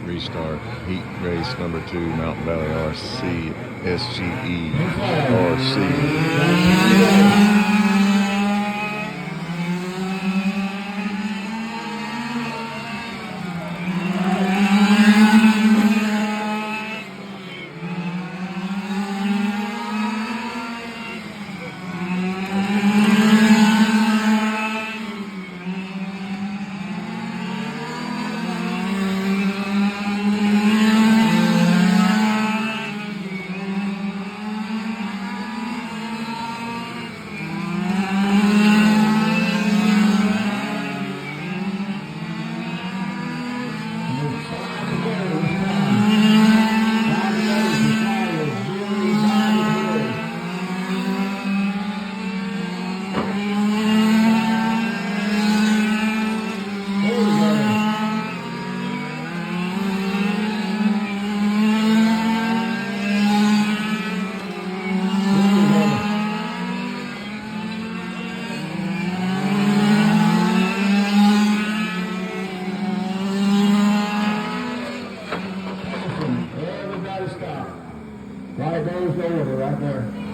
Restart heat race number 2, Mountain Valley RC SGE RC. Everybody stop. Right, there's the order right there.